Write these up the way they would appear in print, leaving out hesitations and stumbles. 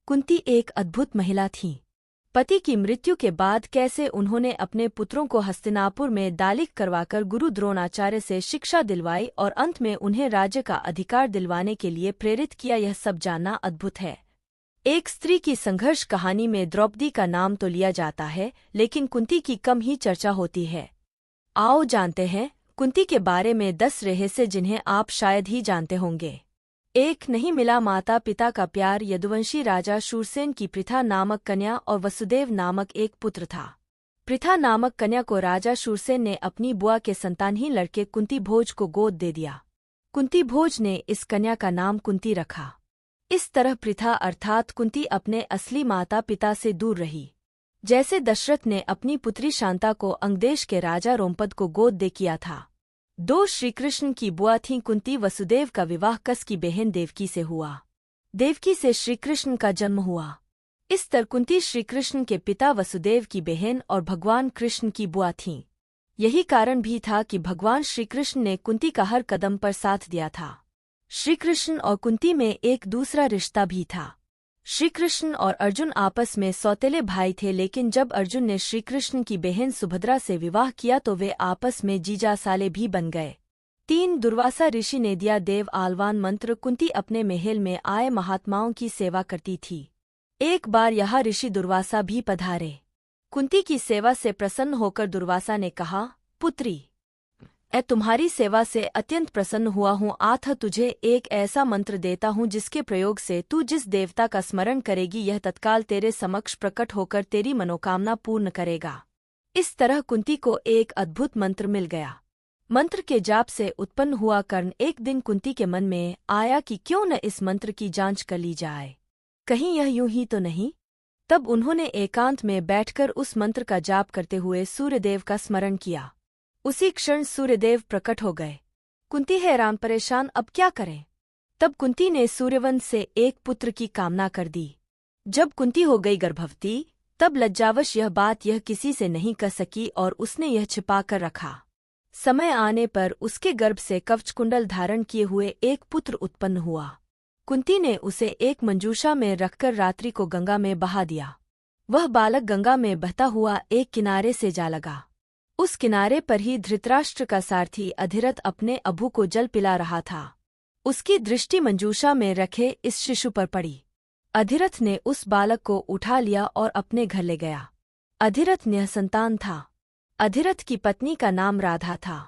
कुंती एक अद्भुत महिला थीं। पति की मृत्यु के बाद कैसे उन्होंने अपने पुत्रों को हस्तिनापुर में दालिक करवाकर गुरु द्रोणाचार्य से शिक्षा दिलवाई और अंत में उन्हें राज्य का अधिकार दिलवाने के लिए प्रेरित किया, यह सब जानना अद्भुत है। एक स्त्री की संघर्ष कहानी में द्रौपदी का नाम तो लिया जाता है, लेकिन कुंती की कम ही चर्चा होती है। आओ जानते हैं कुंती के बारे में 10 रहस्य जिन्हें आप शायद ही जानते होंगे। 1. नहीं मिला माता पिता का प्यार। यदुवंशी राजा शूरसेन की पृथा नामक कन्या और वसुदेव नामक एक पुत्र था। पृथा नामक कन्या को राजा शूरसेन ने अपनी बुआ के संतानहीन लड़के कुंती भोज को गोद दे दिया। कुंती भोज ने इस कन्या का नाम कुंती रखा। इस तरह पृथा अर्थात कुंती अपने असली माता पिता से दूर रही। जैसे दशरथ ने अपनी पुत्री शांता को अंगदेश के राजा रोमपद को गोद दे किया था। 2. श्रीकृष्ण की बुआ थीं कुंती। वसुदेव का विवाह कस की बहन देवकी से हुआ। देवकी से श्रीकृष्ण का जन्म हुआ। इस तरह कुंती श्रीकृष्ण के पिता वसुदेव की बहन और भगवान कृष्ण की बुआ थीं। यही कारण भी था कि भगवान श्रीकृष्ण ने कुंती का हर कदम पर साथ दिया था। श्रीकृष्ण और कुंती में एक दूसरा रिश्ता भी था। श्रीकृष्ण और अर्जुन आपस में सौतेले भाई थे, लेकिन जब अर्जुन ने श्रीकृष्ण की बहन सुभद्रा से विवाह किया तो वे आपस में जीजा साले भी बन गए। 3. दुर्वासा ऋषि ने दिया देव आलवान मंत्र। कुंती अपने महल में आए महात्माओं की सेवा करती थी। एक बार यहाँ ऋषि दुर्वासा भी पधारे। कुंती की सेवा से प्रसन्न होकर दुर्वासा ने कहा, पुत्री, तुम्हारी सेवा से अत्यंत प्रसन्न हुआ हूँ। आथ तुझे एक ऐसा मंत्र देता हूँ जिसके प्रयोग से तू जिस देवता का स्मरण करेगी यह तत्काल तेरे समक्ष प्रकट होकर तेरी मनोकामना पूर्ण करेगा। इस तरह कुंती को एक अद्भुत मंत्र मिल गया। मंत्र के जाप से उत्पन्न हुआ कर्ण एक दिन कुंती के मन में आया कि क्यों न इस मंत्र की जांच कर ली जाए, कहीं यह यूं ही तो नहीं। तब उन्होंने एकांत में बैठकर उस मंत्र का जाप करते हुए सूर्यदेव का स्मरण किया। उसी क्षण सूर्यदेव प्रकट हो गए। कुंती हैरान परेशान, अब क्या करें। तब कुंती ने सूर्यवंश से एक पुत्र की कामना कर दी। जब कुंती हो गई गर्भवती तब लज्जावश यह बात यह किसी से नहीं कह सकी और उसने यह छिपा कर रखा। समय आने पर उसके गर्भ से कवचकुंडल धारण किए हुए एक पुत्र उत्पन्न हुआ। कुंती ने उसे एक मंजूषा में रखकर रात्रि को गंगा में बहा दिया। वह बालक गंगा में बहता हुआ एक किनारे से जा लगा। उस किनारे पर ही धृतराष्ट्र का सारथी अधिरथ अपने अभू को जल पिला रहा था। उसकी दृष्टि मंजूषा में रखे इस शिशु पर पड़ी। अधिरथ ने उस बालक को उठा लिया और अपने घर ले गया। अधिरथ निसंतान था। अधिरथ की पत्नी का नाम राधा था।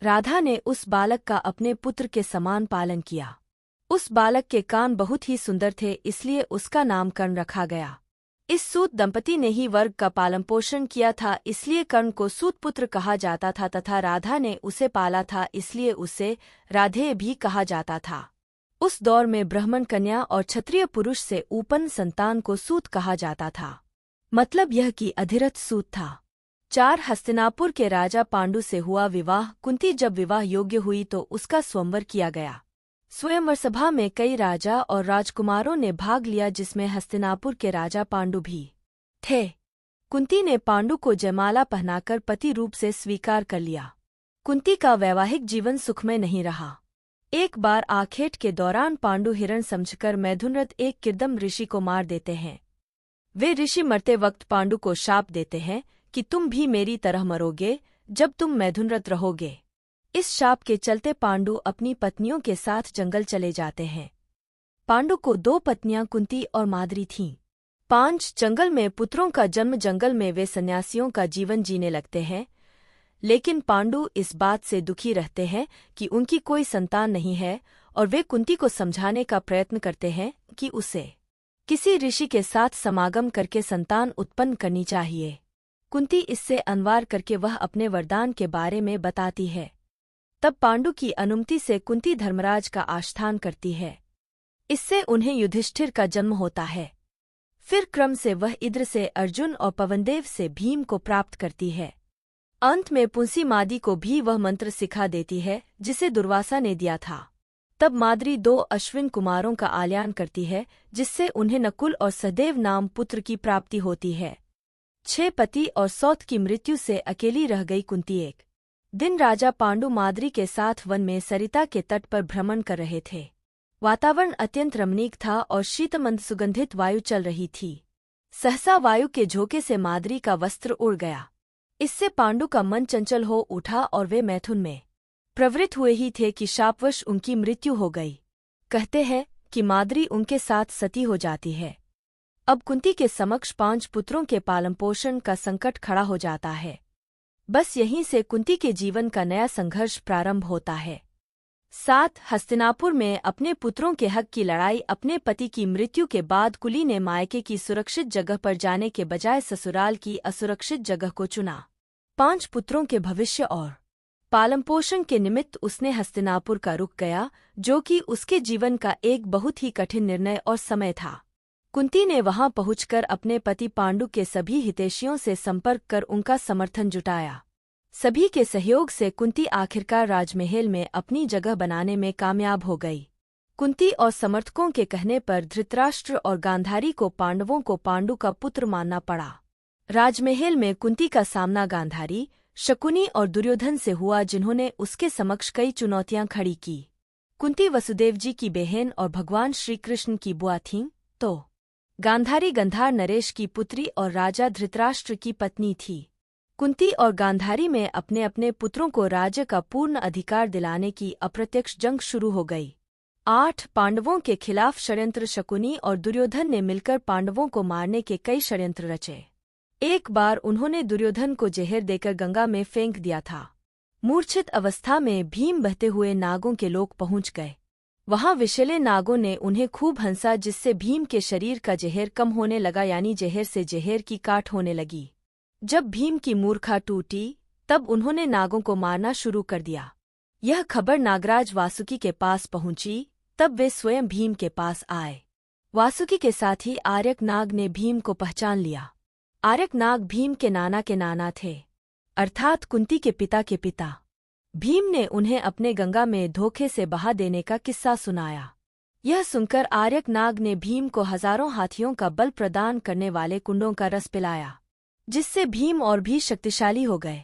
राधा ने उस बालक का अपने पुत्र के समान पालन किया। उस बालक के कान बहुत ही सुंदर थे, इसलिए उसका नाम कर्ण रखा गया। इस सूत दंपति ने ही वर्ग का पालन पोषण किया था, इसलिए कर्ण को सूत पुत्र कहा जाता था तथा राधा ने उसे पाला था, इसलिए उसे राधेय भी कहा जाता था। उस दौर में ब्राह्मण कन्या और क्षत्रिय पुरुष से उत्पन्न संतान को सूत कहा जाता था। मतलब यह कि अधिरथ सूत था। 4. हस्तिनापुर के राजा पांडु से हुआ विवाह। कुंती जब विवाह योग्य हुई तो उसका स्वयंवर किया गया। स्वयंवर सभा में कई राजा और राजकुमारों ने भाग लिया, जिसमें हस्तिनापुर के राजा पांडु भी थे। कुंती ने पांडु को जयमाला पहनाकर पति रूप से स्वीकार कर लिया। कुंती का वैवाहिक जीवन सुखमय नहीं रहा। एक बार आखेट के दौरान पांडु हिरण समझकर मैथुनरथ एक किरदम ऋषि को मार देते हैं। वे ऋषि मरते वक्त पांडु को शाप देते हैं कि तुम भी मेरी तरह मरोगे जब तुम मैथुनरथ रहोगे। इस शाप के चलते पांडु अपनी पत्नियों के साथ जंगल चले जाते हैं। पांडु को 2 पत्नियां कुंती और माद्री थीं। 5. जंगल में पुत्रों का जन्म। जंगल में वे सन्यासियों का जीवन जीने लगते हैं, लेकिन पांडु इस बात से दुखी रहते हैं कि उनकी कोई संतान नहीं है और वे कुंती को समझाने का प्रयत्न करते हैं कि उसे किसी ऋषि के साथ समागम करके संतान उत्पन्न करनी चाहिए। कुंती इससे अनवार करके वह अपने वरदान के बारे में बताती है। तब पांडु की अनुमति से कुंती धर्मराज का आस्थान करती है। इससे उन्हें युधिष्ठिर का जन्म होता है। फिर क्रम से वह इंद्र से अर्जुन और पवनदेव से भीम को प्राप्त करती है। अंत में पुंसी मादी को भी वह मंत्र सिखा देती है जिसे दुर्वासा ने दिया था। तब माद्री 2 अश्विन कुमारों का आल्यान करती है, जिससे उन्हें नकुल और सहदेव नाम पुत्र की प्राप्ति होती है। 6 पति और सौत की मृत्यु से अकेली रह गई कुंती। एक दिन राजा पांडु माद्री के साथ वन में सरिता के तट पर भ्रमण कर रहे थे। वातावरण अत्यंत रमणीक था और शीतमंद सुगंधित वायु चल रही थी। सहसा वायु के झोंके से माद्री का वस्त्र उड़ गया। इससे पांडु का मन चंचल हो उठा और वे मैथुन में प्रवृत्त हुए ही थे कि शापवश उनकी मृत्यु हो गई। कहते हैं कि माद्री उनके साथ सती हो जाती है। अब कुंती के समक्ष 5 पुत्रों के पालनपोषण का संकट खड़ा हो जाता है। बस यहीं से कुंती के जीवन का नया संघर्ष प्रारंभ होता है। 7 हस्तिनापुर में अपने पुत्रों के हक की लड़ाई। अपने पति की मृत्यु के बाद कुली ने मायके की सुरक्षित जगह पर जाने के बजाय ससुराल की असुरक्षित जगह को चुना। 5 पुत्रों के भविष्य और पालनपोषण के निमित्त उसने हस्तिनापुर का रुख गया, जो कि उसके जीवन का एक बहुत ही कठिन निर्णय और समय था। कुंती ने वहां पहुंचकर अपने पति पांडु के सभी हितैषियों से संपर्क कर उनका समर्थन जुटाया। सभी के सहयोग से कुंती आखिरकार राजमहल में अपनी जगह बनाने में कामयाब हो गई। कुंती और समर्थकों के कहने पर धृतराष्ट्र और गांधारी को पांडवों को पांडु का पुत्र मानना पड़ा। राजमहल में कुंती का सामना गांधारी, शकुनी और दुर्योधन से हुआ, जिन्होंने उसके समक्ष कई चुनौतियां खड़ी की। कुंती वसुदेव जी की बहन और भगवान श्रीकृष्ण की बुआ थीं, तो गांधारी गंधार नरेश की पुत्री और राजा धृतराष्ट्र की पत्नी थी। कुंती और गांधारी में अपने अपने पुत्रों को राज्य का पूर्ण अधिकार दिलाने की अप्रत्यक्ष जंग शुरू हो गई। 8 पांडवों के खिलाफ षड्यंत्र। शकुनी और दुर्योधन ने मिलकर पांडवों को मारने के कई षड्यंत्र रचे। एक बार उन्होंने दुर्योधन को जहर देकर गंगा में फेंक दिया था। मूर्छित अवस्था में भीम बहते हुए नागों के लोक पहुंच गए। वहां विषैले नागों ने उन्हें खूब हंसा, जिससे भीम के शरीर का जहर कम होने लगा, यानी जहर से जहर की काट होने लगी। जब भीम की मूर्छा टूटी, तब उन्होंने नागों को मारना शुरू कर दिया। यह खबर नागराज वासुकी के पास पहुंची, तब वे स्वयं भीम के पास आए। वासुकी के साथ ही आर्यक नाग ने भीम को पहचान लिया। आर्यक नाग भीम के नाना थे, अर्थात कुंती के पिता के पिता। भीम ने उन्हें अपने गंगा में धोखे से बहा देने का किस्सा सुनाया। यह सुनकर आर्यक नाग ने भीम को हजारों हाथियों का बल प्रदान करने वाले कुंडों का रस पिलाया, जिससे भीम और भी शक्तिशाली हो गए।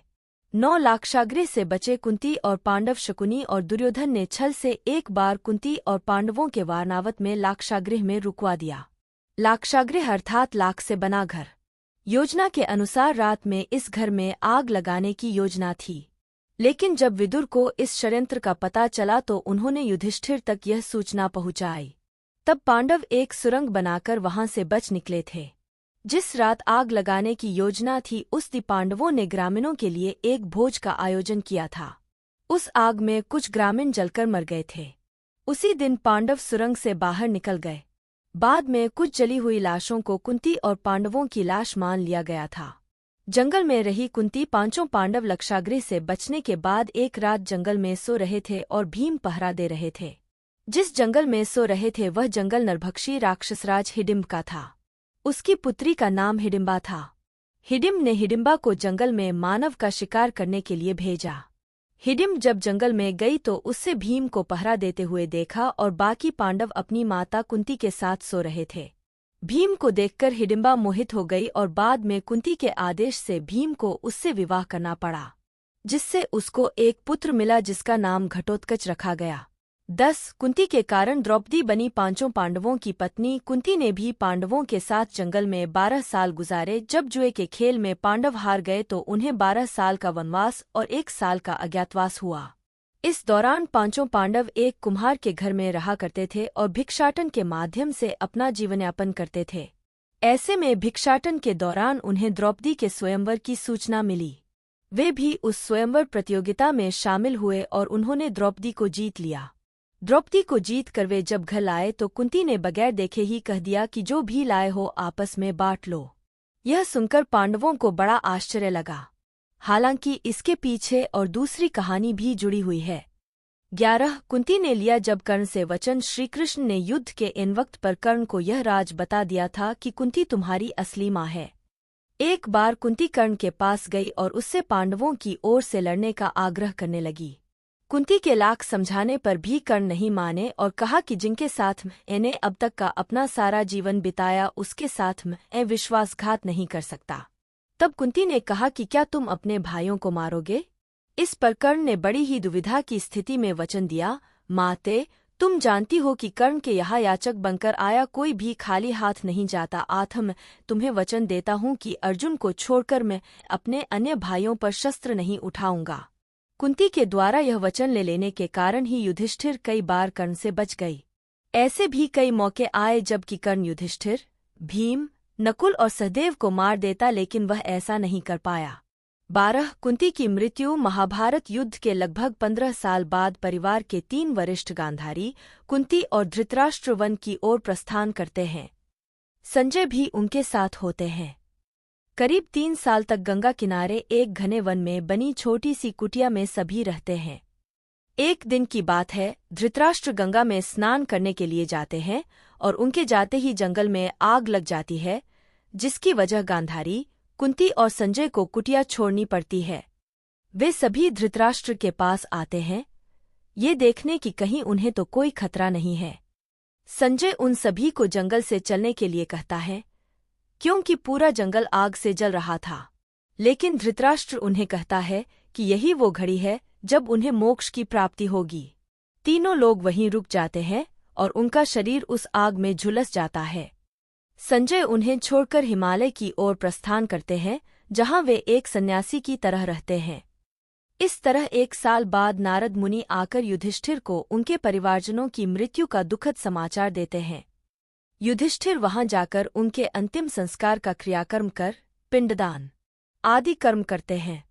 9 लाक्षागृह से बचे कुंती और पांडव शकुनी और दुर्योधन ने छल से एक बार कुंती और पांडवों के वारनावत में लाक्षागृह में रुकवा दिया। लाक्षागृह अर्थात लाख से बना घर। योजना के अनुसार रात में इस घर में आग लगाने की योजना थी, लेकिन जब विदुर को इस षड्यंत्र का पता चला तो उन्होंने युधिष्ठिर तक यह सूचना पहुंचाई। तब पांडव एक सुरंग बनाकर वहां से बच निकले थे। जिस रात आग लगाने की योजना थी, उस दिन पांडवों ने ग्रामीणों के लिए एक भोज का आयोजन किया था। उस आग में कुछ ग्रामीण जलकर मर गए थे। उसी दिन पांडव सुरंग से बाहर निकल गए। बाद में कुछ जली हुई लाशों को कुंती और पांडवों की लाश मान लिया गया था। जंगल में रही कुंती 5 पांडव लक्षागृह से बचने के बाद एक रात जंगल में सो रहे थे और भीम पहरा दे रहे थे। जिस जंगल में सो रहे थे वह जंगल नरभक्षी राक्षसराज हिडिंब का था। उसकी पुत्री का नाम हिडिंबा था। हिडिंब ने हिडिंबा को जंगल में मानव का शिकार करने के लिए भेजा। हिडिंब जब जंगल में गई तो उससे भीम को पहरा देते हुए देखा और बाकी पांडव अपनी माता कुंती के साथ सो रहे थे। भीम को देखकर हिडिंबा मोहित हो गई और बाद में कुंती के आदेश से भीम को उससे विवाह करना पड़ा, जिससे उसको एक पुत्र मिला जिसका नाम घटोत्कच रखा गया। 10 कुंती के कारण द्रौपदी बनी 5 पांडवों की पत्नी। कुंती ने भी पांडवों के साथ जंगल में 12 साल गुजारे। जब जुए के खेल में पांडव हार गए तो उन्हें 12 साल का वनवास और 1 साल का अज्ञातवास हुआ। इस दौरान 5 पांडव एक कुम्हार के घर में रहा करते थे और भिक्षाटन के माध्यम से अपना जीवनयापन करते थे। ऐसे में भिक्षाटन के दौरान उन्हें द्रौपदी के स्वयंवर की सूचना मिली। वे भी उस स्वयंवर प्रतियोगिता में शामिल हुए और उन्होंने द्रौपदी को जीत लिया। द्रौपदी को जीत कर वे जब घर लाए तो कुंती ने बगैर देखे ही कह दिया कि जो भी लाए हो आपस में बांट लो। यह सुनकर पांडवों को बड़ा आश्चर्य लगा। हालांकि इसके पीछे और दूसरी कहानी भी जुड़ी हुई है। 11 कुंती ने लिया जब कर्ण से वचन। श्रीकृष्ण ने युद्ध के इन वक्त पर कर्ण को यह राज बता दिया था कि कुंती तुम्हारी असली माँ है। एक बार कुंती कर्ण के पास गई और उससे पांडवों की ओर से लड़ने का आग्रह करने लगी। कुंती के लाख समझाने पर भी कर्ण नहीं माने और कहा कि जिनके साथ मैंने अब तक का अपना सारा जीवन बिताया उसके साथ मैं विश्वासघात नहीं कर सकता। तब कुंती ने कहा कि क्या तुम अपने भाइयों को मारोगे? इस पर कर्ण ने बड़ी ही दुविधा की स्थिति में वचन दिया, माते तुम जानती हो कि कर्ण के यहाँ याचक बनकर आया कोई भी खाली हाथ नहीं जाता। आत्म मैं तुम्हें वचन देता हूँ कि अर्जुन को छोड़कर मैं अपने अन्य भाइयों पर शस्त्र नहीं उठाऊंगा। कुंती के द्वारा यह वचन ले लेने के कारण ही युधिष्ठिर कई बार कर्ण से बच गई। ऐसे भी कई मौके आए जबकि कर्ण युधिष्ठिर, भीम, नकुल और सहदेव को मार देता, लेकिन वह ऐसा नहीं कर पाया। 12 कुंती की मृत्यु। महाभारत युद्ध के लगभग 15 साल बाद परिवार के 3 वरिष्ठ गांधारी, कुंती और धृतराष्ट्र वन की ओर प्रस्थान करते हैं। संजय भी उनके साथ होते हैं। करीब 3 साल तक गंगा किनारे एक घने वन में बनी छोटी सी कुटिया में सभी रहते हैं। एक दिन की बात है, धृतराष्ट्र गंगा में स्नान करने के लिए जाते हैं और उनके जाते ही जंगल में आग लग जाती है, जिसकी वजह गांधारी, कुंती और संजय को कुटिया छोड़नी पड़ती है। वे सभी धृतराष्ट्र के पास आते हैं, ये देखने कि कहीं उन्हें तो कोई खतरा नहीं है। संजय उन सभी को जंगल से चलने के लिए कहता है, क्योंकि पूरा जंगल आग से जल रहा था। लेकिन धृतराष्ट्र उन्हें कहता है कि यही वो घड़ी है जब उन्हें मोक्ष की प्राप्ति होगी। तीनों लोग वहीं रुक जाते हैं और उनका शरीर उस आग में झुलस जाता है। संजय उन्हें छोड़कर हिमालय की ओर प्रस्थान करते हैं, जहां वे एक सन्यासी की तरह रहते हैं। इस तरह 1 साल बाद नारद मुनि आकर युधिष्ठिर को उनके परिवारजनों की मृत्यु का दुखद समाचार देते हैं। युधिष्ठिर वहां जाकर उनके अंतिम संस्कार का क्रियाकर्म कर पिंडदान आदि कर्म करते हैं।